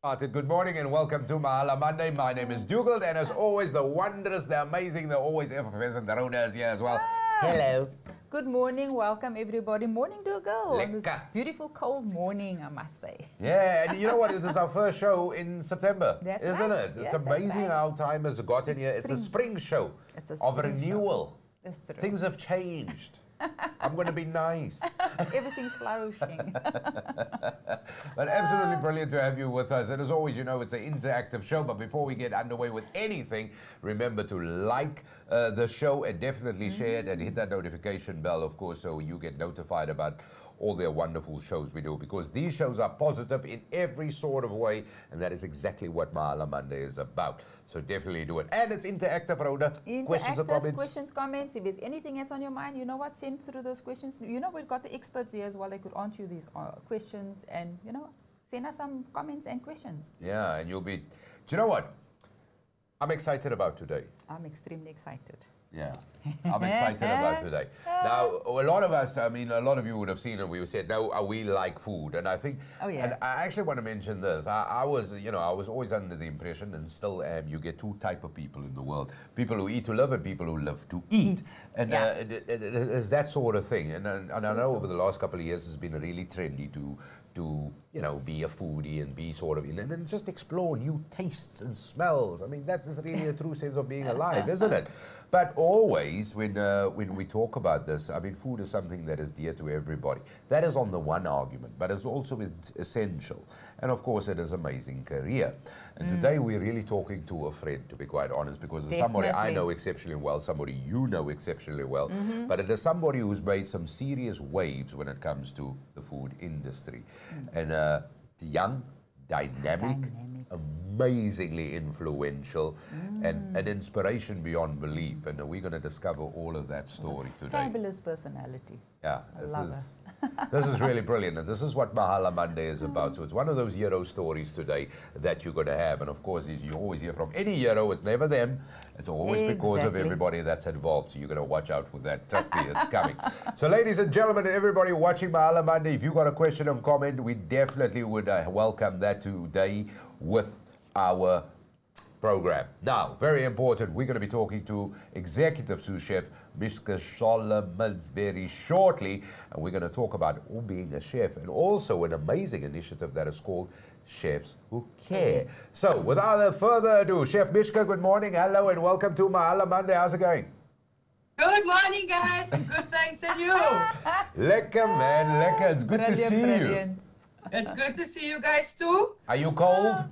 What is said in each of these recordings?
Good morning and welcome to Mahala Monday. My name is Dougal, and as always, the wondrous, the amazing, the always effervescent Rhoda is here as well. Hello. Good morning, welcome everybody. Morning, Dougal. On this Lekker. beautiful cold morning, I must say. Yeah, and you know what? It is our first show in September, That's isn't right. it? It's Yes, amazing that's how time has gotten here. It's a spring show It's a of spring renewal. That's true. Things have changed. I'm going to be nice. Everything's flourishing. But absolutely brilliant to have you with us. And as always, you know, it's an interactive show. But before we get underway with anything, remember to like the show and definitely share it and hit that notification bell, of course, so you get notified about all their wonderful shows we do, because these shows are positive in every sort of way, and that is exactly what Mahala Monday is about. So definitely do it. And it's interactive, Rhoda. Questions or comments? Questions, comments. If there's anything else on your mind, you know what, send through those questions. You know, we've got the experts here as well. They could answer you these questions, and, you know, send us some comments and questions. Yeah, and you'll be... Do you know what? I'm excited about today. I'm extremely excited. Yeah, I'm excited about today. Now, a lot of us, I mean, a lot of you would have seen it. We said, no, we like food. And I think, and I actually want to mention this. I was always under the impression, and still am, you get two type of people in the world. People who eat to live and people who live to eat. And it is that sort of thing. And I know over the last couple of years, it's been really trendy to you know, be a foodie and be sort of, and then just explore new tastes and smells. I mean, that is really a true sense of being alive, isn't it? But always, when we talk about this, I mean, food is something that is dear to everybody. That is on the one argument, but it's also essential. And of course, it is amazing career. And today we're really talking to a friend, to be quite honest, because it's somebody I know exceptionally well, somebody you know exceptionally well, but it is somebody who's made some serious waves when it comes to the food industry. And young, dynamic, amazingly influential, and an inspiration beyond belief. And we're going to discover all of that story today. Fabulous personality. Yeah, this is really brilliant, and this is what Mahala Monday is about. So it's one of those hero stories today that you're going to have. And of course, as you always hear from any hero, it's never them. It's always because of everybody that's involved. So you're going to watch out for that. Trust me, it's coming. So ladies and gentlemen, everybody watching Mahala Monday, if you've got a question or comment, we definitely would welcome that today with our program. Now, very important, we're going to be talking to executive sous chef Mishka Solomons very shortly, and we're going to talk about being a chef and also an amazing initiative that is called Chefs Who Care. So, without further ado, Chef Mishka, good morning, hello, and welcome to Mahala Monday. How's it going? Good morning, guys. Good, thanks, and you? Lekker, man, lekker. It's good to see you. It's good to see you guys too. Are you cold?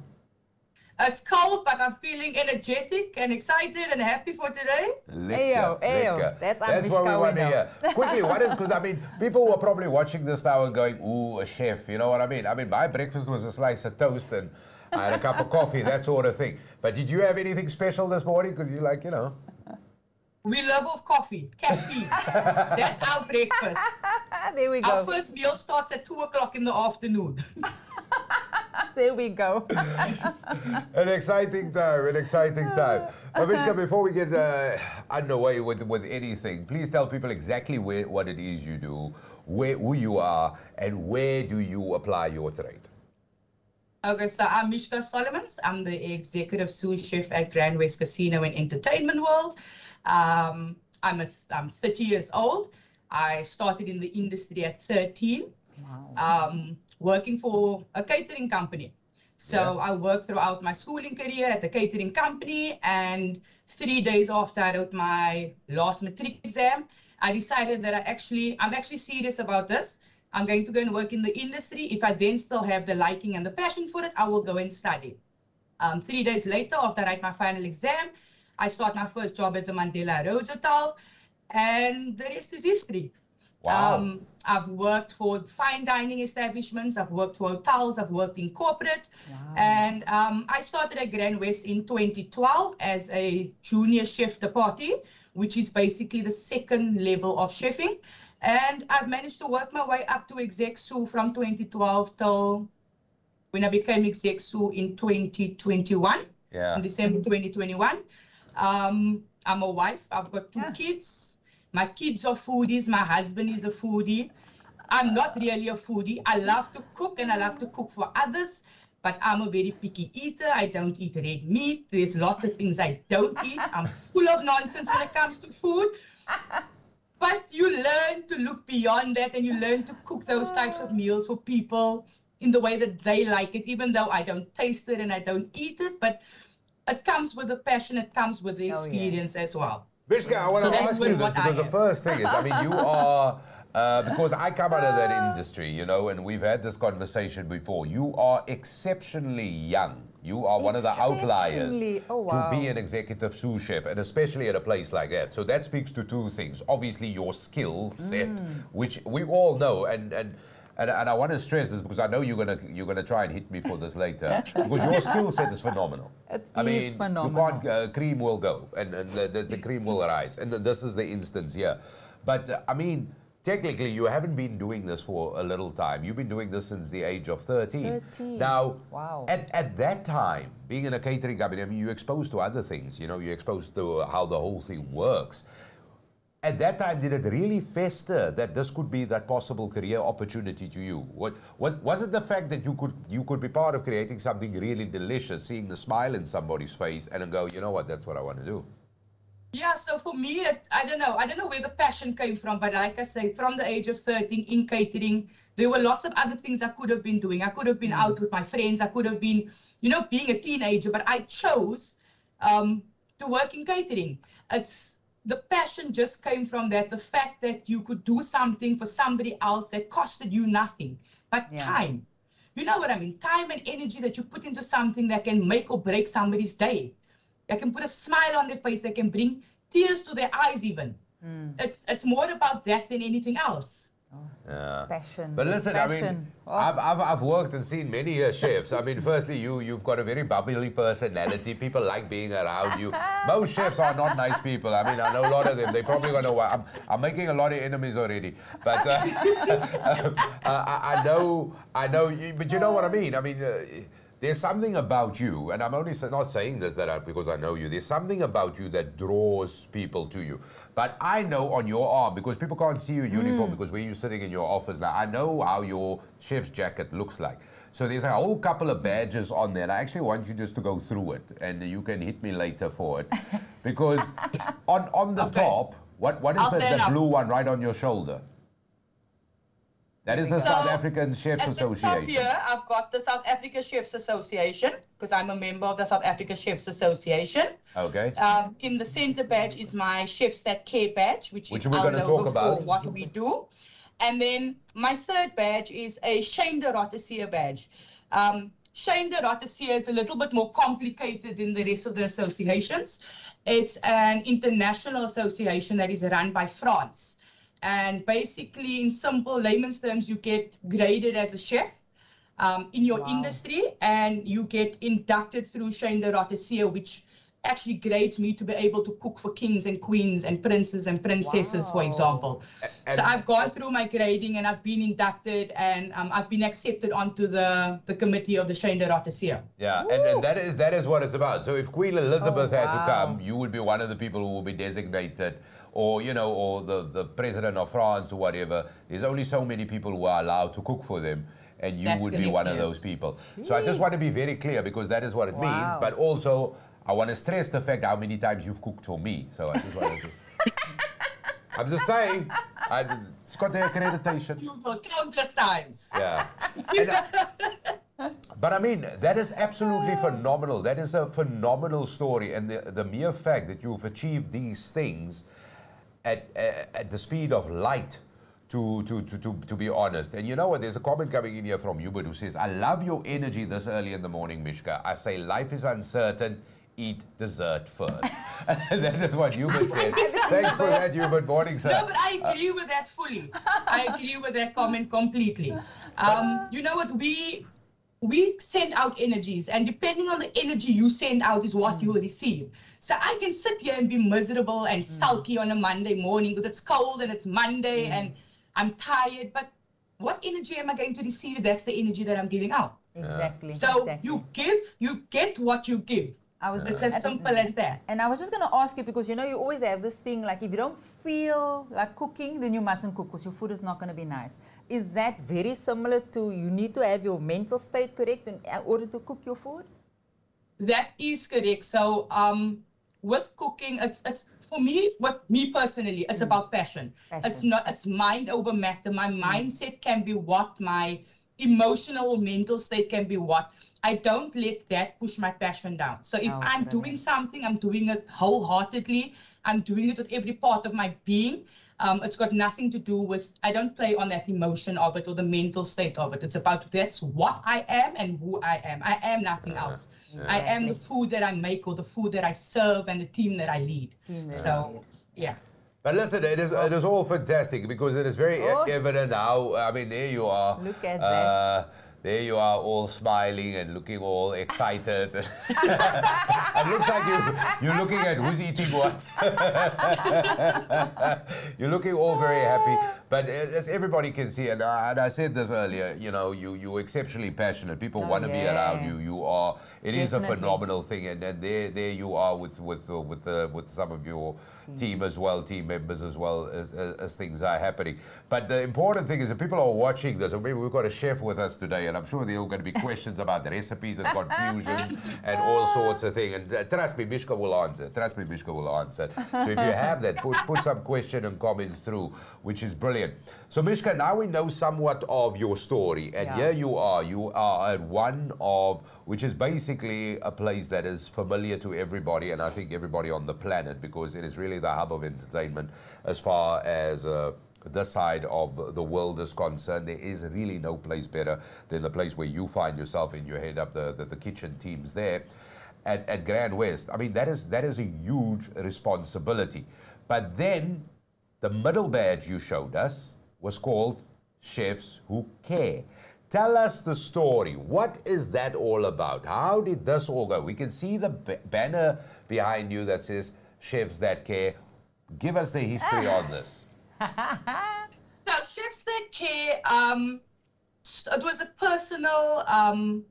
It's cold, but I'm feeling energetic and excited and happy for today. Lekker, lekker. That's what we want to hear. Quickly, what is, because I mean, people were probably watching this now and going, ooh, a chef, you know what I mean? I mean, my breakfast was a slice of toast and I had a cup of coffee, that sort of thing. But did you have anything special this morning? Because you're like, you know. We love off coffee, caffeine. That's our breakfast. There we go. Our first meal starts at 2 o'clock in the afternoon. There we go. An exciting time, an exciting time. But Mishka, before we get underway with anything, please tell people exactly what it is you do, who you are, and where do you apply your trade. Okay, so I'm Mishka Solomons. I'm the executive sous chef at GrandWest Casino and Entertainment World. I'm 30 years old. I started in the industry at 13. Wow. Working for a catering company. So I worked throughout my schooling career at the catering company, and 3 days after I wrote my last matric exam, I decided that I'm actually serious about this. I'm going to go and work in the industry. If I then still have the liking and the passion for it, I will go and study. 3 days later, after I write my final exam, I start my first job at the Mandela Rhodes Hotel, and the rest is history. Wow. I've worked for fine dining establishments, I've worked for hotels, I've worked in corporate, and I started at GrandWest in 2012 as a junior chef de partie, which is basically the second level of chefing, and I've managed to work my way up to exec sous from 2012 till when I became exec sous in 2021, in December 2021. I'm a wife, I've got 2 kids. My kids are foodies. My husband is a foodie. I'm not really a foodie. I love to cook, and I love to cook for others. but I'm a very picky eater. I don't eat red meat. There's lots of things I don't eat. I'm full of nonsense when it comes to food. But you learn to look beyond that, and you learn to cook those types of meals for people in the way that they like it, even though I don't taste it and I don't eat it. But it comes with the passion, it comes with the experience as well. Mishka, I want to ask you this, because the first thing is, I mean, you are, because I come out of that industry, you know, and we've had this conversation before, you are exceptionally young. You are one of the outliers to be an executive sous chef, and especially at a place like that. So that speaks to two things. Obviously, your skill set, which we all know, and I want to stress this because I know you're gonna try and hit me for this later, because your skill set is phenomenal. I mean, phenomenal. You can't, cream will go, and the cream will rise, and this is the instance here. But I mean, technically, you haven't been doing this for a little time. You've been doing this since the age of 13. Now, at that time, being in a catering company, I mean, you're exposed to other things. You know, you're exposed to how the whole thing works. At that time, did it really fester that this could be that possible career opportunity to you? What was it, the fact that you could be part of creating something really delicious, seeing the smile in somebody's face, and then go, you know what, that's what I want to do? Yeah, so for me, I don't know where the passion came from, but like I say, from the age of 13 in catering, there were lots of other things I could have been doing. I could have been out with my friends. I could have been, you know, being a teenager, but I chose to work in catering. The passion just came from that, the fact that you could do something for somebody else that costed you nothing, but time. You know what I mean? Time and energy that you put into something that can make or break somebody's day. That can put a smile on their face, that can bring tears to their eyes even. It's more about that than anything else. Passion. But listen, passion. I mean, I've worked and seen many chefs. I mean, firstly, you've got a very bubbly personality. People like being around you. Most chefs are not nice people. I mean, I know a lot of them. They probably gonna know why. I'm making a lot of enemies already. But I know. But you know what I mean. I mean. There's something about you, and I'm only not saying this because I know you. There's something about you that draws people to you. But I know on your arm, because people can't see your uniform, because when you're sitting in your office now, I know how your chef's jacket looks like. So there's a whole couple of badges on there, and I actually want you just to go through it, and you can hit me later for it. Because on the top, what is the blue one right on your shoulder? That is the South African Chefs Association. At the top here, I've got the South Africa Chefs Association, because I'm a member of the South Africa Chefs Association. Okay. In the center badge is my Chefs That Care badge, which is we're going to talk about for what we do. And then my third badge is a Shane de Rotterdam badge. Shane de Rotterdam is a little bit more complicated than the rest of the associations. It's an international association that is run by France. And basically, in simple layman's terms, you get graded as a chef in your industry, and you get inducted through Shane de Rotterdam, which actually grades me to be able to cook for kings and queens and princes and princesses, for example. So I've gone through my grading, and I've been inducted, and I've been accepted onto the committee of the Shane de Rotterdam. Yeah, and that is what it's about. So if Queen Elizabeth had to come, you would be one of the people who will be designated, or, you know, or the president of France or whatever. There's only so many people who are allowed to cook for them, and you would be one of those people. So I just want to be very clear, because that is what it means, but also I want to stress the fact how many times you've cooked for me. So I just wanted to... I'm just saying, it's got the accreditation. Countless times. Yeah. But I mean, that is absolutely phenomenal. That is a phenomenal story. And the mere fact that you've achieved these things at the speed of light, to be honest. And you know what, there's a comment coming in here from Hubert who says, I love your energy this early in the morning, Mishka. I say life is uncertain, eat dessert first. And that is what Hubert says. Thanks for that, Hubert. Morning, sir. No, but I agree with that fully. I agree with that comment completely. You know what, we send out energies, and depending on the energy you send out is what you will receive. So I can sit here and be miserable and sulky on a Monday morning because it's cold and it's Monday and I'm tired, but what energy am I going to receive? That's the energy that I'm giving out. Exactly. So you get what you give. It's as simple as that. And I was just going to ask you, because you know, you always have this thing, like if you don't feel like cooking, then you mustn't cook because your food is not going to be nice. Is that very similar to you need to have your mental state correct in order to cook your food? That is correct. So with cooking, it's for me, me personally, it's about passion. It's mind over matter. My mindset can be what, my emotional or mental state can be what. I don't let that push my passion down. So if I'm doing something, I'm doing it wholeheartedly. I'm doing it with every part of my being. It's got nothing to do with, I don't play on that emotion of it or the mental state of it. It's about that's what I am and who I am. I am nothing else. Exactly. I am the food that I make or the food that I serve and the team that I lead. So, yeah. But listen, it is all fantastic because it is very evident how, I mean, there you are. Look at that. There you are, all smiling and looking all excited. It looks like you're looking at who's eating what. You're looking all very happy. But as everybody can see, and I said this earlier, you know, you're exceptionally passionate. People want to be around you. You are. It is a phenomenal thing, and there you are with some of your team as well, team members as well as things are happening. But the important thing is that people are watching this, and maybe we've got a chef with us today, and I'm sure there are going to be questions about the recipes and confusion and all sorts of things. And trust me, Mishka will answer. Trust me, Mishka will answer. So if you have that, put some question and comments through, which is brilliant. So Mishka, now we know somewhat of your story, and here you are at one of, which is basically a place that is familiar to everybody, and I think everybody on the planet, because it is really the hub of entertainment as far as this side of the world is concerned. There is really no place better than the place where you find yourself and you head up the kitchen teams there at GrandWest. I mean, that is a huge responsibility. But then the middle badge you showed us was called Chefs Who Care. Tell us the story. What is that all about? How did this all go? We can see the banner behind you that says Chefs That Care. Give us the history on this. Now, Chefs That Care, it was a personal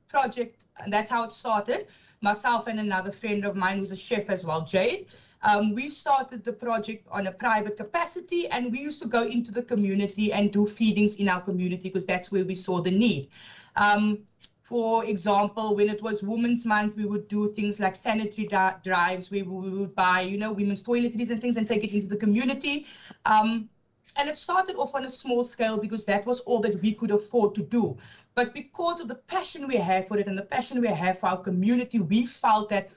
project, and that's how it started. Myself and another friend of mine who's a chef as well, Jade. We started the project on a private capacity, and we used to go into the community and do feedings in our community because that's where we saw the need. For example, when it was Women's Month, we would do things like sanitary drives. We would buy, you know, women's toiletries and things and take it into the community. And it started off on a small scale because that was all that we could afford to do. But because of the passion we have for it and the passion we have for our community, we felt that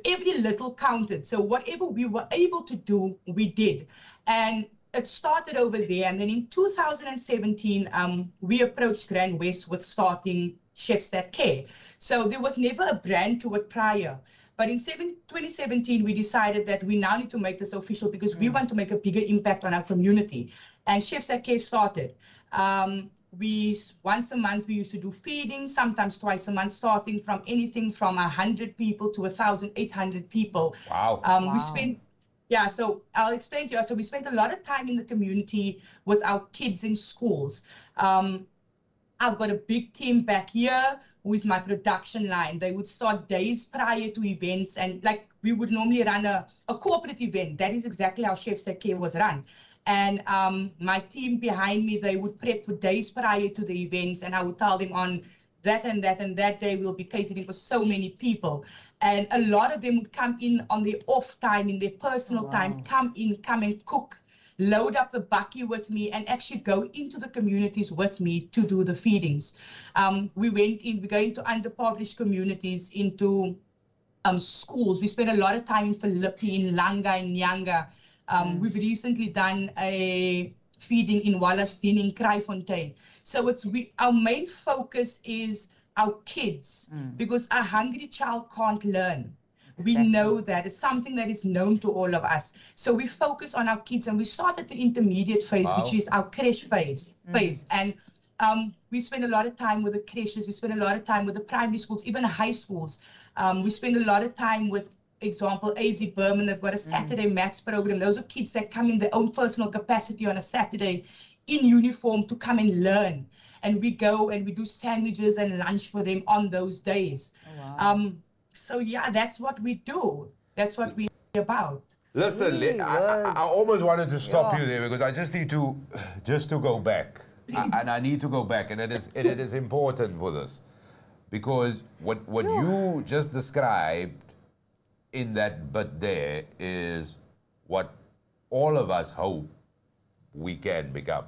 every little counted. So whatever we were able to do, we did. And it started over there. And then in 2017, we approached GrandWest with starting Chefs That Care. So there was never a brand to it prior. But in 2017, we decided that we now need to make this official because we want to make a bigger impact on our community. And Chefs That Care started. Once a month, we used to do feedings, sometimes twice a month, starting from anything from 100 people to 1,800 people. Wow. We spent, so I'll explain to you. So we spent a lot of time in the community with our kids in schools. I've got a big team back here who is my production line. They would start days prior to events, and like we would normally run a corporate event. That is exactly how Chefs That Care was run. And my team behind me, they would prep for days prior to the events, and I would tell them on that and that and that day we'll be catering for so many people. And a lot of them would come in on their off time, in their personal time, come and cook, load up the bakkie with me, and actually go into the communities with me to do the feedings. We go into underprivileged communities, into schools. We spent a lot of time in Philippi, in Langa, in Nyanga. We've recently done a feeding in Wallasdien, in Kraaifontein. So our main focus is our kids, because a hungry child can't learn. Exactly. We know that. It's something that is known to all of us. So we focus on our kids, and we start at the intermediate phase, which is our creche phase. And we spend a lot of time with the creches. We spend a lot of time with the primary schools, even high schools. We spend a lot of time with, example, AZ Berman. They've got a Saturday maths program. Those are kids that come in their own personal capacity on a Saturday in uniform to come and learn. And we go and we do sandwiches and lunch for them on those days. Oh, wow. So yeah, that's what we do. That's what we're about. Listen, I almost wanted to stop you there because I just need to go back. And I need to go back, and it is important for this. Because what you just described in that bit there is what all of us hope we can become.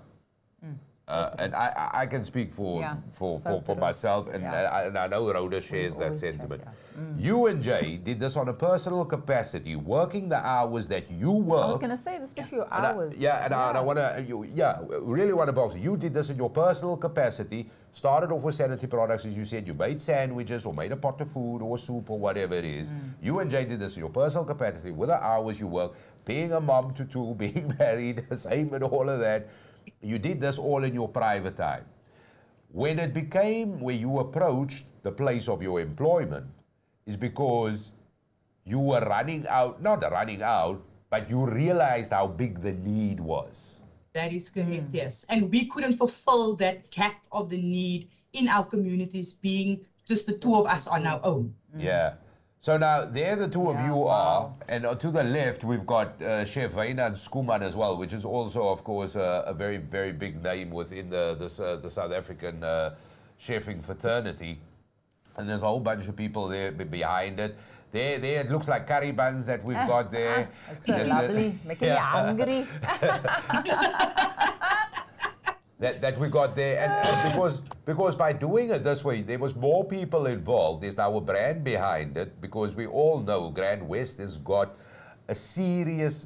And I can speak for myself, and I know Rhoda shares that sentiment. You and Jay did this on a personal capacity, working the hours that you work. I was going to say, especially your hours. I want to, really want to box. You did this in your personal capacity, started off with sanitary products, as you said. You made sandwiches or made a pot of food or soup or whatever it is. You and Jay did this in your personal capacity with the hours you work, being a mom to two, being married, same and all of that. You did this all in your private time. When it became where you approached the place of your employment, is because you were running out, not running out, but you realized how big the need was. That is correct, yes. And we couldn't fulfill that gap of the need in our communities, being just the two of us on our own. Yeah. So now, there the two of you are, and to the left, we've got Chef Wynand Schoeman as well, which is also, of course, a very, very big name within the South African chefing fraternity. And there's a whole bunch of people there behind it. There it looks like curry buns that we've got there. It's so lovely, making me hungry. That we got there, and because by doing it this way, there was more people involved. There's now a brand behind it, because we all know GrandWest has got a serious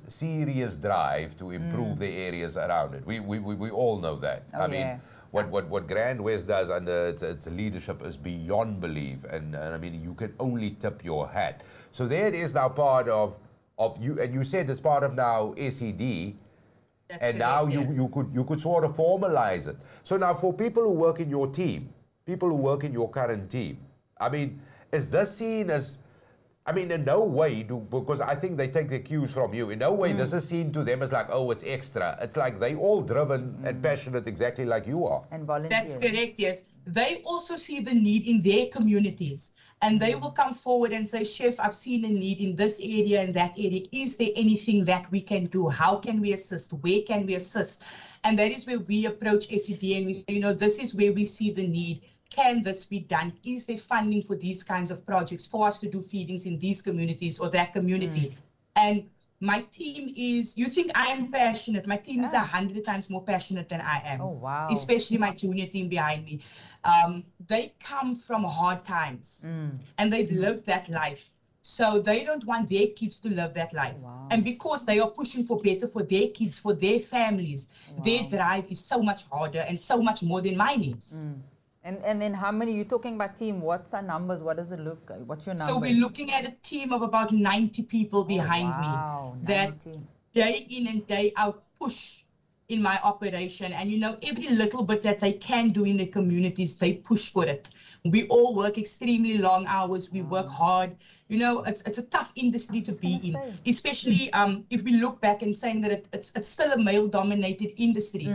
drive to improve the areas around it. We all know that. I mean, what GrandWest does under its leadership is beyond belief, and I mean, you can only tip your hat. So there it is now part of you, and you said it's part of now SED. That's and now you could sort of formalize it. So now for people who work in your team, people who work in your current team, I mean, is this seen as, I mean, in no way, because I think they take their cues from you, in no way this is seen to them as like, oh, it's extra. It's like they all driven and passionate exactly like you are. And volunteers. That's correct, yes. They also see the need in their communities. And they will come forward and say, Chef, I've seen a need in this area and that area. Is there anything that we can do? How can we assist? Where can we assist? And that is where we approach SED and we say, you know, this is where we see the need. Can this be done? Is there funding for these kinds of projects for us to do feedings in these communities or that community? And my team is, you think I am passionate. My team is 100 times more passionate than I am. Oh, wow. Especially my junior team behind me. They come from hard times and they've lived that life. So they don't want their kids to live that life. Wow. And because they are pushing for better for their kids, for their families, their drive is so much harder and so much more than mine is. And then how many, you're talking about team, what's the numbers? What does it look like? What's your numbers? So we're looking at a team of about 90 people behind me that day in and day out push in my operation. And you know, every little bit that they can do in the communities, they push for it. We all work extremely long hours. We work hard. You know, it's a tough industry to be in, especially if we look back and saying that it's still a male-dominated industry.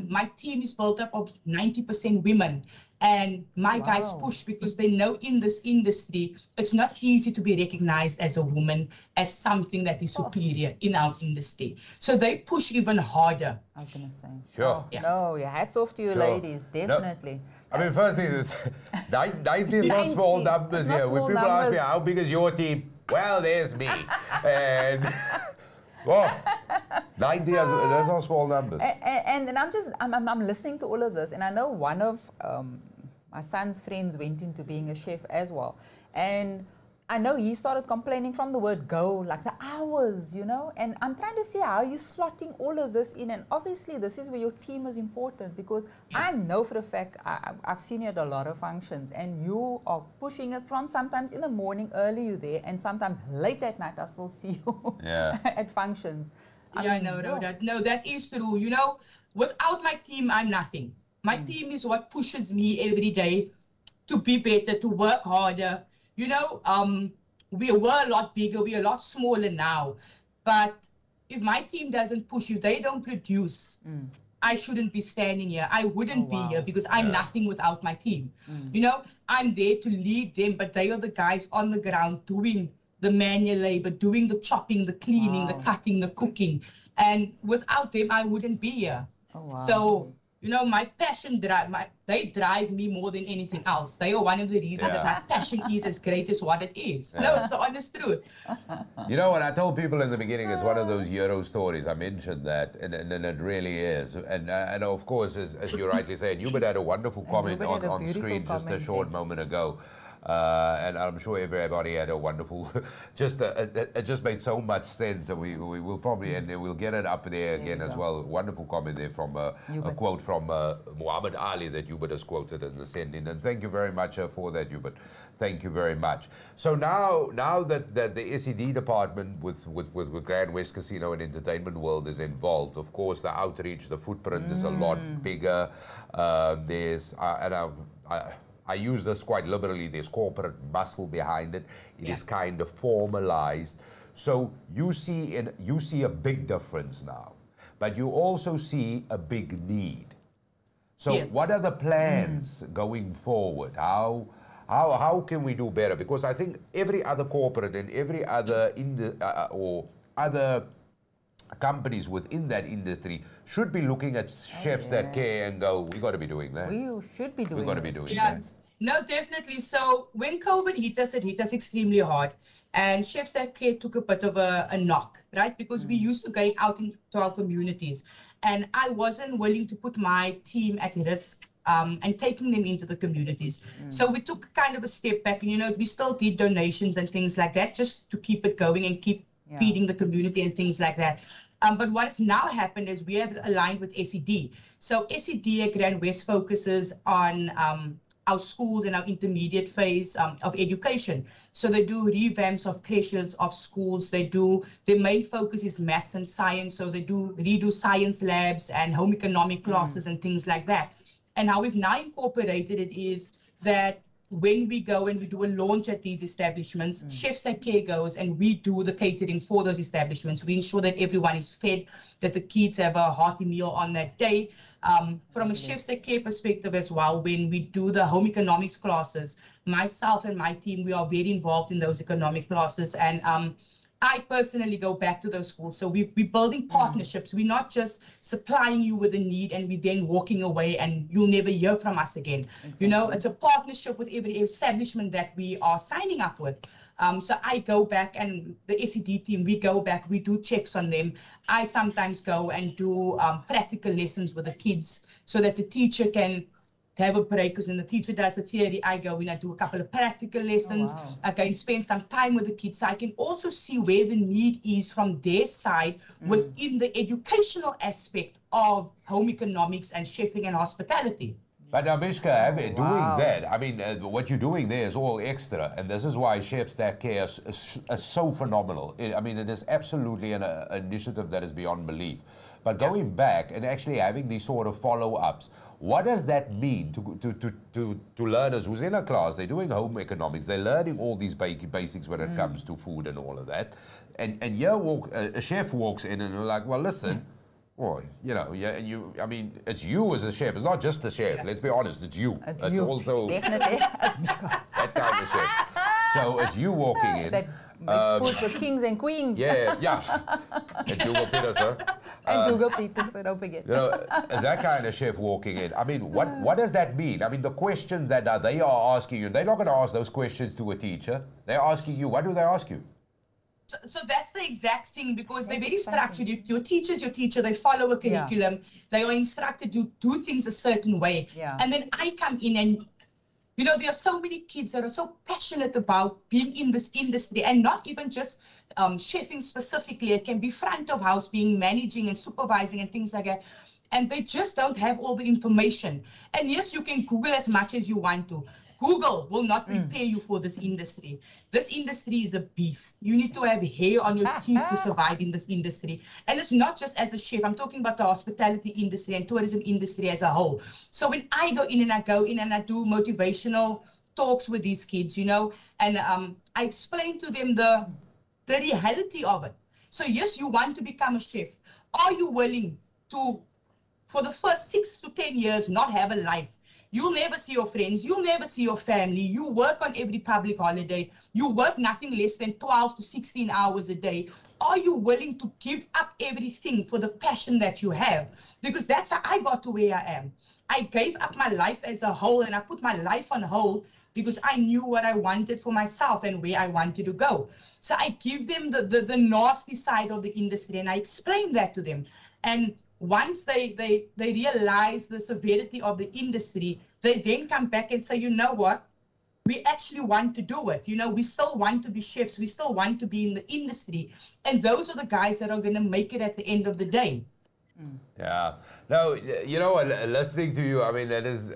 My team is built up of 90% women. And my guys push because they know in this industry, it's not easy to be recognized as a woman, as something that is superior in our industry. So they push even harder. I was going to say. Sure. No, hats off to you ladies, definitely. No. I mean, first thing is, 90 is not small numbers here. When people ask me, how big is your team? Well, there's me. And... Well, 90, that's not small numbers. And I'm listening to all of this, and I know one of my son's friends went into being a chef as well. And I know he started complaining from the word go, like the hours, you know. And I'm trying to see how you're slotting all of this in. And obviously, this is where your team is important, because I know for a fact, I've seen you at a lot of functions, and you are pushing it from sometimes in the morning, early you're there, and sometimes late at night, I still see you at functions. I know, Rhoda. No, that is true. You know, without my team, I'm nothing. My team is what pushes me every day to be better, to work harder. You know, we were a lot bigger, we're a lot smaller now. But if my team doesn't push you, they don't produce. I shouldn't be standing here. I wouldn't be here because I'm nothing without my team. You know, I'm there to lead them, but they are the guys on the ground doing the manual labor, doing the chopping, the cleaning, the cutting, the cooking. And without them, I wouldn't be here. So, you know, my passion, they drive me more than anything else. They are one of the reasons that my passion is as great as what it is. No, it's the honest truth. You know what I told people in the beginning, it's one of those hero stories. I mentioned that, and it really is. And of course, as you rightly say, and Hubert had a wonderful comment on screen just a short moment ago. And I'm sure everybody had a wonderful, it just made so much sense, and we will probably, and we'll get it up there again as well. Wonderful comment there from a quote from Muhammad Ali that Hubert has quoted in the sending, and thank you very much for that, Hubert. Thank you very much. So now that the SED department with GrandWest Casino and Entertainment World is involved, of course the outreach, the footprint is a lot bigger. I use this quite liberally. There's corporate muscle behind it. It is kind of formalized. So you see a big difference now, but you also see a big need. So what are the plans going forward? How can we do better? Because I think every other corporate and every other or other companies within that industry should be looking at chefs that care and go, we got to be doing that. We should be doing We've got to be doing that. No, definitely. So when COVID hit us, it hit us extremely hard. And Chefs That Care took a bit of a knock, right? Because we used to go out into our communities. And I wasn't willing to put my team at risk and taking them into the communities. So we took kind of a step back. And, you know, we still did donations and things like that just to keep it going and keep feeding the community and things like that. But what's now happened is we have aligned with SED. So SED at GrandWest focuses on our schools and our intermediate phase of education. So they do revamps of creches, of schools. Their main focus is maths and science. So they redo science labs and home economic classes and things like that. And how we've now incorporated it is that when we go and we do a launch at these establishments, Chefs That Care goes and we do the catering for those establishments. We ensure that everyone is fed, that the kids have a hearty meal on that day. From a Chefs That Care perspective as well, when we do the home economics classes, myself and my team, we are very involved in those economic classes. And I personally go back to those schools. So we're building partnerships. We're not just supplying you with a need and we then walking away and you'll never hear from us again. You know, it's a partnership with every establishment that we are signing up with. So I go back and the SED team, we go back, we do checks on them. I sometimes go and do practical lessons with the kids so that the teacher can have a break, because when the teacher does the theory, I go in, I do a couple of practical lessons. I go and spend some time with the kids so I can also see where the need is from their side within the educational aspect of home economics and chefing and hospitality. But now, Mishka, doing that, I mean, what you're doing there is all extra, and this is why Chefs That Care is so phenomenal. I mean, it is absolutely an initiative that is beyond belief. But going back and actually having these sort of follow-ups, what does that mean to learners who's in a class? They're doing home economics, they're learning all these basics when it comes to food and all of that, and here a chef walks in and they're like, well, listen. Boy, you know, I mean, it's you as a chef. It's not just the chef. Let's be honest, it's you. It's you. Also definitely that kind of chef. So it's you walking in. That makes food for kings and queens. Yeah. And Dougal Peterson. And Dougal Peterson, don't forget. You know, as that kind of chef walking in. I mean, what does that mean? I mean, the questions that they are asking you, they're not going to ask those questions to a teacher. They're asking you. What do they ask you? So that's the exact thing, because they're very structured. Your teacher's your teacher. They follow a curriculum. They are instructed to do things a certain way. And then I come in and, you know, there are so many kids that are so passionate about being in this industry, and not even just chefing specifically. It can be front of house, being managing and supervising and things like that. And they just don't have all the information. And yes, you can Google as much as you want to. Google will not prepare you for this industry. This industry is a beast. You need to have hair on your teeth to survive in this industry. And it's not just as a chef. I'm talking about the hospitality industry and tourism industry as a whole. So when I go in and I do motivational talks with these kids, you know, and I explain to them the reality of it. So yes, you want to become a chef. Are you willing to for the first 6 to 10 years not have a life. You'll never see your friends. You'll never see your family. You work on every public holiday. You work nothing less than 12 to 16 hours a day. Are you willing to give up everything for the passion that you have? Because that's how I got to where I am. I gave up my life as a whole, and I put my life on hold because I knew what I wanted for myself and where I wanted to go. So I give them the nasty side of the industry, and I explain that to them. And once they realize the severity of the industry, they then come back and say, you know what? We actually want to do it. You know, we still want to be chefs. We still want to be in the industry. And those are the guys that are going to make it at the end of the day. Yeah. No, you know, listening to you, I mean, that is...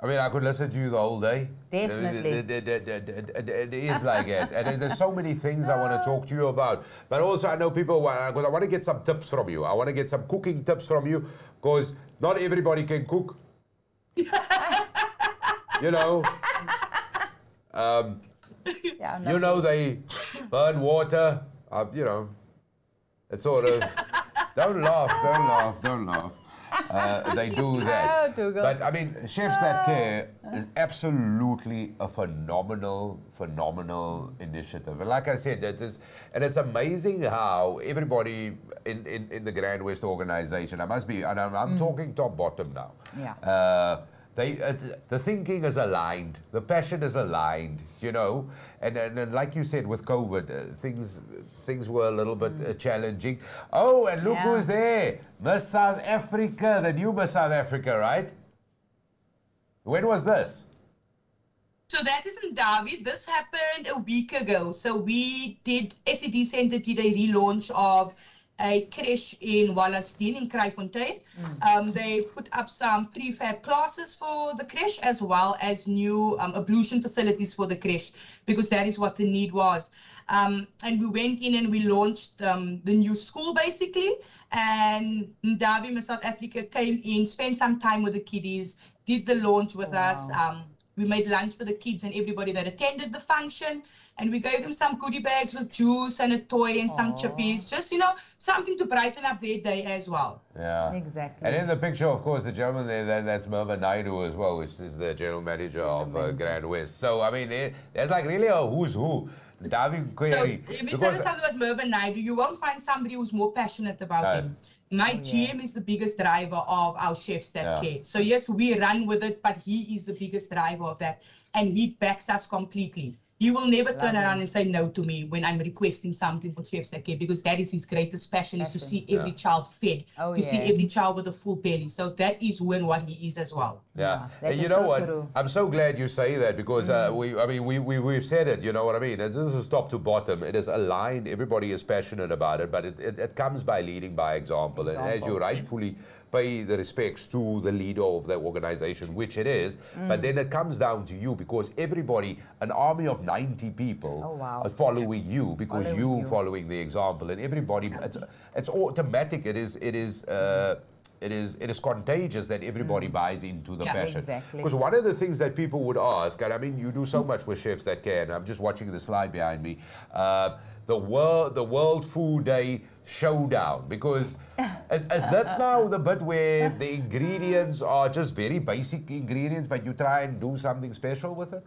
I mean, I could listen to you the whole day. Definitely. It is like it. And there's so many things I want to talk to you about. But also, I know people, because I want to get some tips from you. I want to get some cooking tips from you, because not everybody can cook. You know, you know, they burn water. You know, it's sort of, don't laugh. They do that. But I mean, Chefs That Care is absolutely a phenomenal initiative. And like I said, it's amazing how everybody in the GrandWest organization, I'm talking top bottom now. Yeah. The thinking is aligned, the passion is aligned, you know, and like you said, with COVID, things were a little bit challenging. Oh, and look who's there, Miss South Africa, the new Miss South Africa, right? When was this? So that is in Derby. This happened a week ago. So we did, SED Centre did a relaunch of a creche in Wallasteen in Kraaifontein. They put up some prefab classes for the creche, as well as new ablution facilities for the creche, because that is what the need was. And we went in and we launched the new school, basically. And Ndavi, Miss South Africa, came in, spent some time with the kiddies, did the launch with us. We made lunch for the kids and everybody that attended the function. And we gave them some goodie bags with juice and a toy and some chippies. Just, you know, something to brighten up their day as well. Yeah. Exactly. And in the picture, of course, the gentleman there, that's Merva Naidu as well, which is the general manager of GrandWest. So, I mean, there's like really a who's who. David Query. So, let me tell you something about Merva Naidu. You won't find somebody who's more passionate about him. My GM is the biggest driver of our Chefs That Care. So yes, we run with it, but he is the biggest driver of that. And he backs us completely. He will never turn around and say no to me when I'm requesting something for Chefs That Care, because that is his greatest passion, is to see every child fed, to see every child with a full belly. So that is who and what he is as well. Yeah. And you know what? True. I'm so glad you say that, because we've said it, you know what I mean? This is top to bottom. It is aligned. Everybody is passionate about it, but it comes by leading by example. And as you rightfully pay the respects to the leader of the organization, which it is, but then it comes down to you, because everybody, an army of 90 people are following you, because you following the example, and everybody, it's automatic. It is contagious that everybody buys into the passion. Because one of the things that people would ask, and I mean, you do so much with Chefs That Care, and I'm just watching the slide behind me, the World Food Day Showdown, because as that's now the bit where the ingredients are just very basic ingredients, but you try and do something special with it?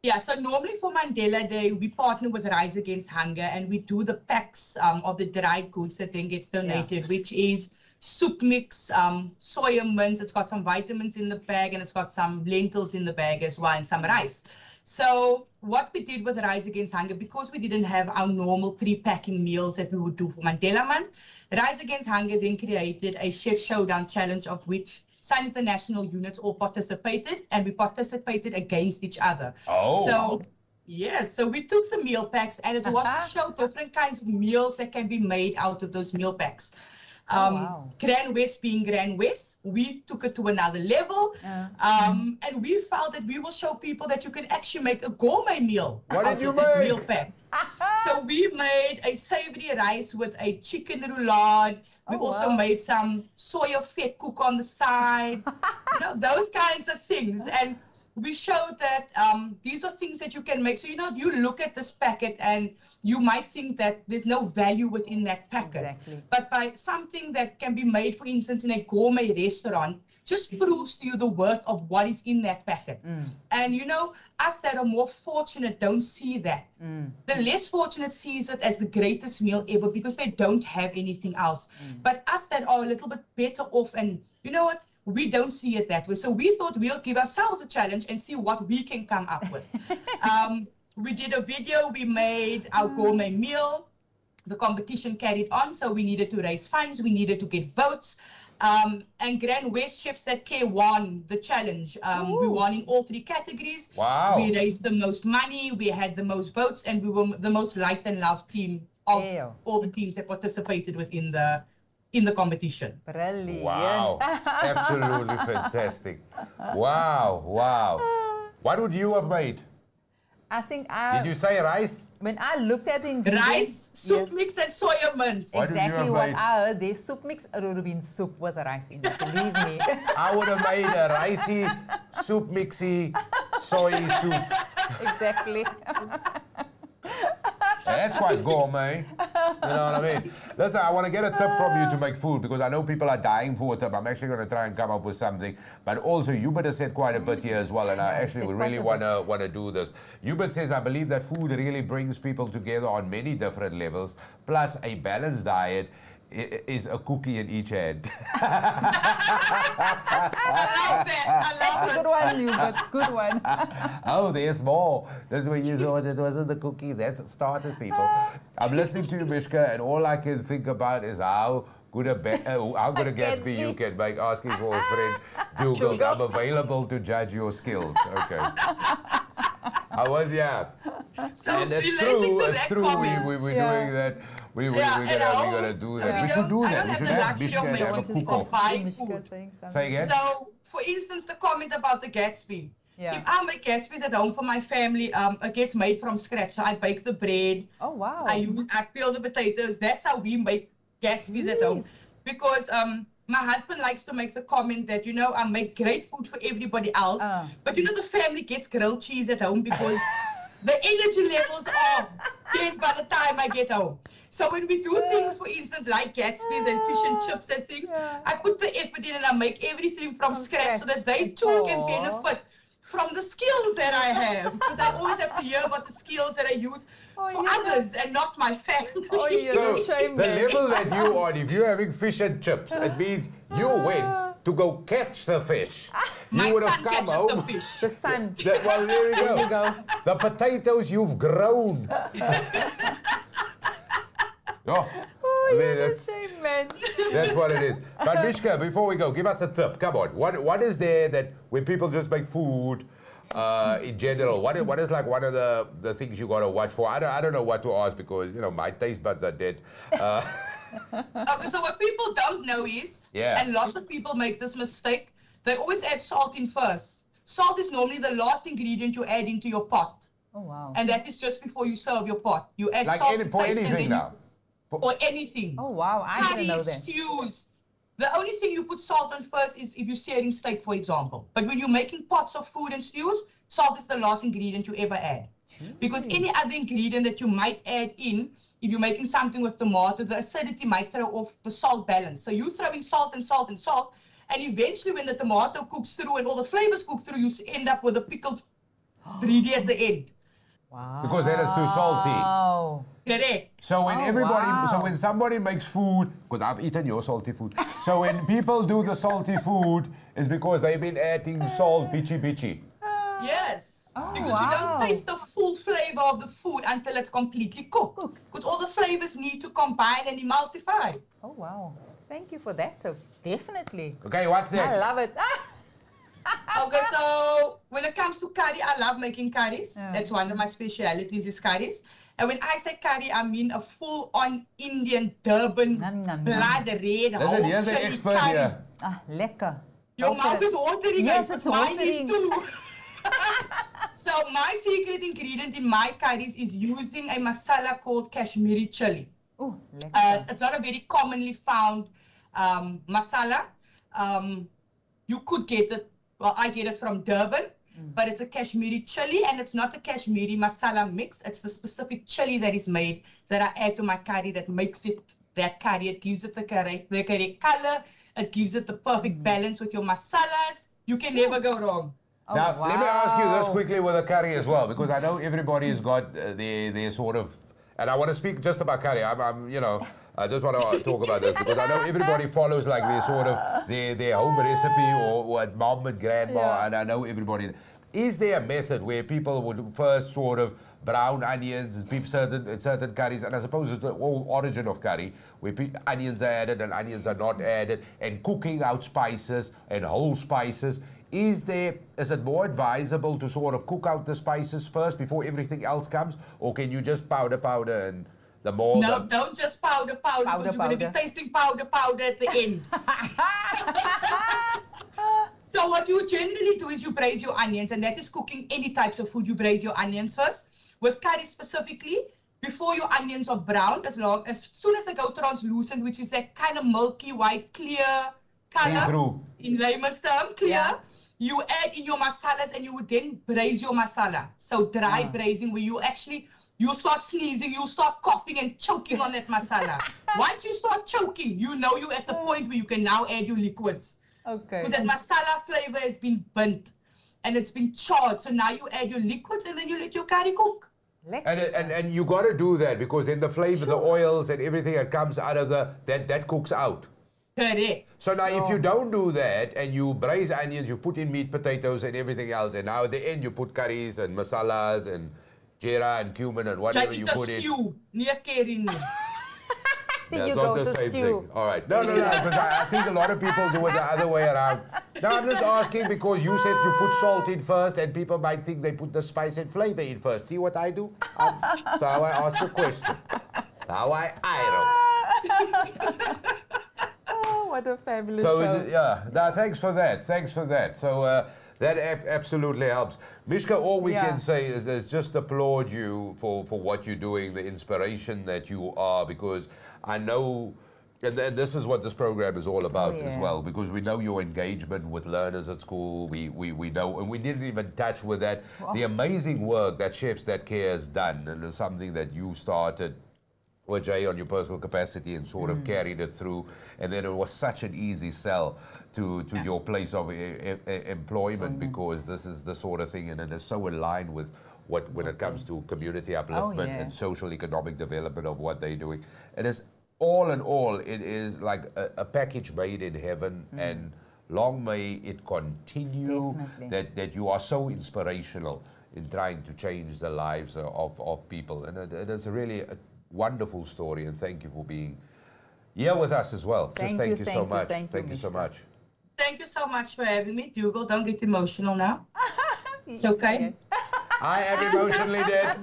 Yeah, so normally for Mandela Day, we partner with Rise Against Hunger, and we do the packs of the dried goods that then gets donated, which is soup mix, soya mince. It's got some vitamins in the bag, and it's got some lentils in the bag as well, and some rice. So what we did with Rise Against Hunger, because we didn't have our normal pre-packing meals that we would do for Mandela Month, Rise Against Hunger then created a Chef Showdown challenge, of which some international units all participated, and we participated against each other. So yes, so we took the meal packs, and it was to show different kinds of meals that can be made out of those meal packs. GrandWest being GrandWest, we took it to another level, and we felt that we will show people that you can actually make a gourmet meal out of that meal pack. So we made a savory rice with a chicken roulade. We also made some soya fat cook on the side, you know, those kinds of things. And we showed that these are things that you can make. So, you know, you look at this packet and you might think that there's no value within that packet. Exactly. But by something that can be made, for instance, in a gourmet restaurant, just proves to you the worth of what is in that packet. And, you know, us that are more fortunate don't see that. The less fortunate sees it as the greatest meal ever because they don't have anything else. But us that are a little bit better off, and you know what, we don't see it that way. So we thought we'll give ourselves a challenge and see what we can come up with. We did a video, we made our gourmet meal. The competition carried on, so we needed to raise funds, we needed to get votes. And GrandWest Chefs That Care won the challenge. We won in all 3 categories. Wow. We raised the most money, we had the most votes, and we were the most liked and loved team of all the teams that participated within the competition. Brilliant. Wow. Absolutely fantastic. Wow. Wow. What would you have made? I think Did you say rice? when I looked at the ingredients, Rice, soup mix, and soya mince. What did you exactly have what made? I heard, their soup mix, it would have been soup with rice in it, believe me. I would have made a ricey, soup mixy, soy soup. Exactly. That's quite gourmet. You know what I mean? Listen, I want to get a tip from you to make food because I know people are dying for a tip. I'm actually going to try and come up with something. But also, Hubert has said quite a bit here as well, and I actually would really want to do this. Hubert says, I believe that food really brings people together on many different levels, plus a balanced diet is a cookie in each hand. I love that. I love That's a good one, Hubert. Good one. Oh, there's more. That's what you thought it wasn't the cookie. That's starters, people. I'm listening to you, Mishka, and all I can think about is how good a Gatsby you can make. Asking for a friend, Dougal. I'm available to judge your skills. Okay. I was, yeah. So And it's relating true. to It's that true. comment, We're doing that. We're gonna do that. We should do that. We should have Mishka and have a cook-off. Say again. So, for instance, the comment about the Gatsby. Yeah. If I make Gatsby's at home for my family, it gets made from scratch. So I bake the bread. Oh, wow. I peel the potatoes. That's how we make Gatsby's at home. Because my husband likes to make the comment that, you know, I make great food for everybody else. But, you know, the family gets grilled cheese at home because the energy levels are dead by the time I get home. So when we do things, for instance, like Gatsby's and fish and chips and things, I put the effort in and I make everything from scratch so that they too can benefit from the skills that I have. Because I always have to hear about the skills that I use for others and not my family. Oh, you're So no shame, the man. level that you're on, if you're having fish and chips, it means you went to go catch the fish. My You would have son come catches home. the fish. The sun. Well, there you go. There you go. The potatoes you've grown. Oh, I mean, You're no shame, man. that's what it is. But Mishka, before we go, give us a tip. Come on. What is there that when people just make food in general, what is like one of the things you got to watch for? I don't know what to ask because, you know, my taste buds are dead. Okay, so what people don't know is, and lots of people make this mistake, they always add salt in first. Salt is normally the last ingredient you add into your pot. Oh, wow. And that is just before you serve your pot. You add Like salt for taste and anything then now. or anything. Oh, wow. I didn't know Curries, that. stews. The only thing you put salt on first is if you're searing steak, for example. But when you're making pots of food and stews, salt is the last ingredient you ever add. Because any other ingredient that you might add in, if you're making something with tomato, the acidity might throw off the salt balance. So you're throwing salt and salt and salt, and eventually when the tomato cooks through and all the flavors cook through, you end up with a pickled 3D at the end. Wow. Because then it's too salty. Wow. Correct. So when so when somebody makes food, because I've eaten your salty food. So when people do the salty food, it's because they've been adding salt, bitchy. Yes. Because you don't taste the full flavor of the food until it's completely cooked. Because all the flavors need to combine and emulsify. Oh, wow. Thank you for that tip. Definitely. Okay, what's next? I love it. Okay, so when it comes to curry, I love making curries. That's one of my specialities is curries. And when I say curry, I mean a full-on Indian Durban, blood red, Listen, here's the expert curry. here. Ah, lekker. Your mouth is watering. Yes, it's mine is watering. too. So my secret ingredient in my curries is using a masala called Kashmiri chili. Oh, lekker. It's not a very commonly found masala. You could get it, well, I get it from Durban. but it's a Kashmiri chili, and it's not a Kashmiri masala mix. It's the specific chili that is made that I add to my curry that makes it that curry. It gives it the correct color. It gives it the perfect balance with your masalas. You can never go wrong. Now, let me ask you this quickly with the curry as well, because I know everybody's got their sort of, and I want to speak just about curry. I just want to talk about this because I know everybody follows like their sort of their home recipe or what mom and grandma, and I know everybody. Is there a method where people would first sort of brown onions, certain curries, and I suppose it's the whole origin of curry, where onions are added and onions are not added, and cooking out spices and whole spices. Is it more advisable to sort of cook out the spices first before everything else comes, or can you just powder and the more? No, don't just powder because you're going to be tasting powder at the end. So what you generally do is you braise your onions, and that is cooking any types of food. You braise your onions first. With curry specifically, before your onions are browned, as soon as they go translucent, which is that kind of milky white, clear color, in layman's term, clear, you add in your masalas, and you would then braise your masala. So dry braising, where you start sneezing, you start coughing and choking on that masala. Once you start choking, you know you're at the point where you can now add your liquids. Okay. Because that masala flavor has been burnt and it's been charred. So now you add your liquids and then you let your curry cook. And you got to do that because then the flavor, the oils and everything that comes out of that cooks out. Correct. So now if you don't do that and you braise onions, you put in meat, potatoes and everything else, and now at the end you put curries and masalas and jeera and cumin and whatever you put in. Then it's you not go the to same stew. thing. All right. No, because I think a lot of people do it the other way around. Now, I'm just asking because you said you put salt in first and people might think they put the spice and flavor in first. See what I do? So how I ask a question. How I iron. Oh, what a fabulous show. Thanks for that. Thanks for that. So that absolutely helps. Mishka, all we can say is just applaud you for what you're doing, the inspiration that you are, because I know, and this is what this program is all about as well, because we know your engagement with learners at school. We know, and we didn't even touch with that, the amazing work that Chefs That Care has done, and it's something that you started with Jay on your personal capacity and sort of carried it through, and then it was such an easy sell to your place of employment, because this is the sort of thing, and it is so aligned with when it comes to community upliftment and social economic development of what they're doing. It is all in all, it is like a package made in heaven, and long may it continue. That you are so inspirational in trying to change the lives of people, and it is really a wonderful story, and thank you for being here with us as well. Thank you so much. Thank you so much. Thank you so much for having me, Dougal. Don't get emotional now. It's okay. I am emotionally dead.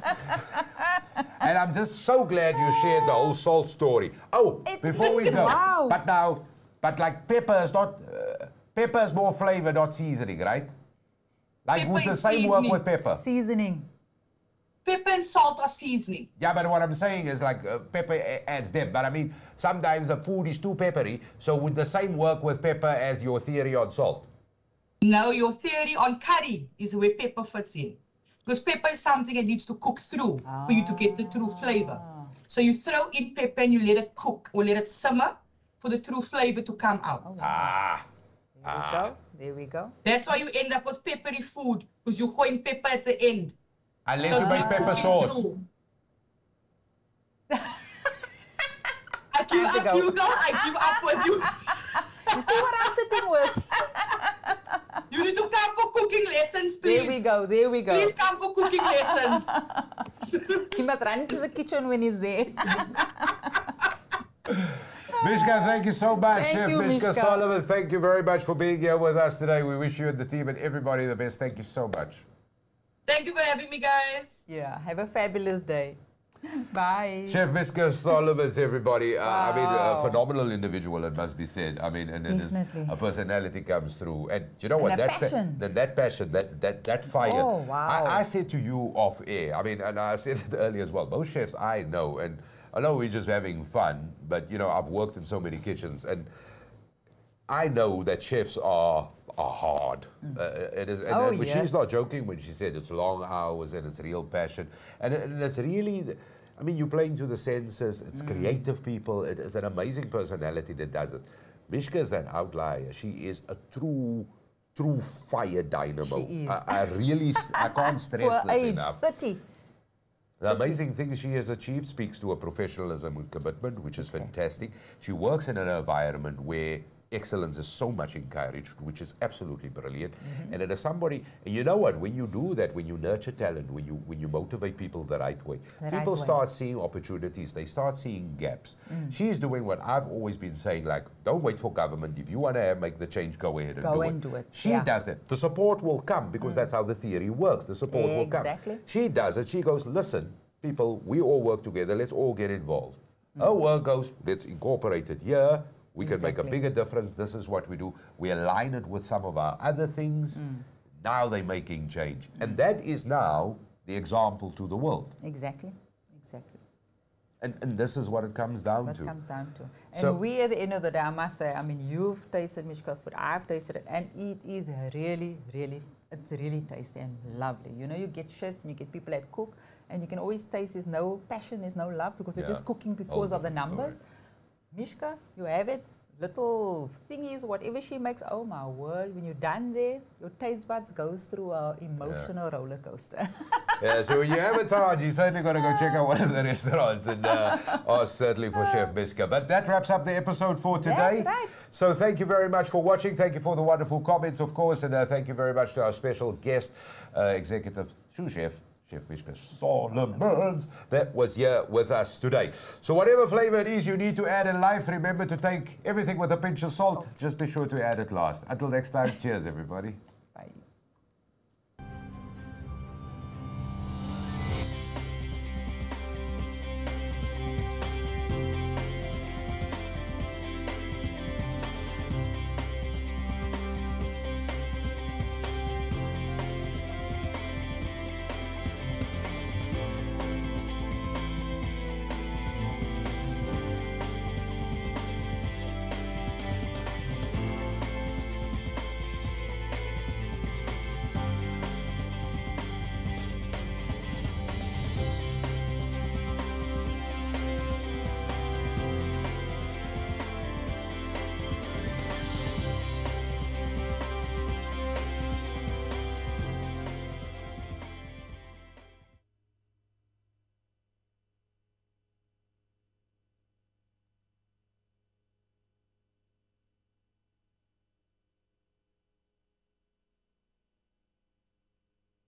And I'm just so glad you shared the whole salt story. Oh, before we go, but like pepper is more flavor, not seasoning, right? Like Pepper would the is same work seasoning. with pepper? Seasoning. Pepper and salt are seasoning. Yeah, but what I'm saying is like pepper adds depth. But I mean, sometimes the food is too peppery. So would the same work with pepper as your theory on salt? No, your theory on curry is where pepper fits in. Because pepper is something that needs to cook through for you to get the true flavor. So you throw in pepper and you let it cook or let it simmer for the true flavor to come out. There we go. That's why you end up with peppery food, because you go in pepper at the end. Unless you make pepper sauce. I give up, Hugo. I give up with you. You see what I'm sitting with? You need to come for cooking lessons, please. There we go. Please come for cooking lessons. He must run to the kitchen when he's there. Mishka, thank you so much. Thank Chef you, Mishka Mishka. Solomons, thank you very much for being here with us today. We wish you and the team and everybody the best. Thank you so much. Thank you for having me, guys. Yeah, have a fabulous day. Bye. Chef Mishka Solomons, everybody. I mean, a phenomenal individual, it must be said. I mean, and a personality comes through. And you know what? And that passion. That passion, that fire. Oh, wow. I said to you off air, I mean, and I said it earlier as well, most chefs I know, and I know we're just having fun, but, you know, I've worked in so many kitchens, and I know that chefs are are hard. It is, and she's not joking when she said it's long hours and it's real passion. And it's really, I mean, you're playing to the senses, it's creative people, it is an amazing personality that does it. Mishka is that outlier. She is a true fire dynamo. She is. I can't stress this enough. 30. The amazing thing she has achieved speaks to her professionalism and commitment, which is fantastic. She works in an environment where excellence is so much encouraged, which is absolutely brilliant. And it is somebody, and you know what, when you do that, when you nurture talent, when you motivate people the right way, people start seeing opportunities, they start seeing gaps. She's doing what I've always been saying, like, don't wait for government. If you want to make the change, go ahead and do it. She does that. The support will come, because that's how the theory works. The support will come. She does it. She goes, listen, people, we all work together. Let's all get involved. Her work goes, let's incorporate it here. We can make a bigger difference. This is what we do. We align it with some of our other things. Now they're making change. And that is now the example to the world. Exactly. And this is what it comes down to. And so, we at the end of the day, I must say, I mean, you've tasted Mishka food, I've tasted it, and it is really, it's really tasty and lovely. You know, you get chefs and you get people that cook, and you can always taste there's no passion, there's no love, because they're just cooking because of the numbers. Mishka, you have it, little thingies, whatever she makes, oh my word, when you're done there, your taste buds goes through an emotional roller coaster. So when you have a time, you certainly got to go check out one of the restaurants and ask certainly for Chef Mishka. But that wraps up the episode for today. That's right. So thank you very much for watching. Thank you for the wonderful comments, of course, and thank you very much to our special guest, executive sous chef, Chef Mishka Solomons, that was here with us today. So whatever flavor it is you need to add in life, remember to take everything with a pinch of salt. Just be sure to add it last. Until next time, cheers everybody.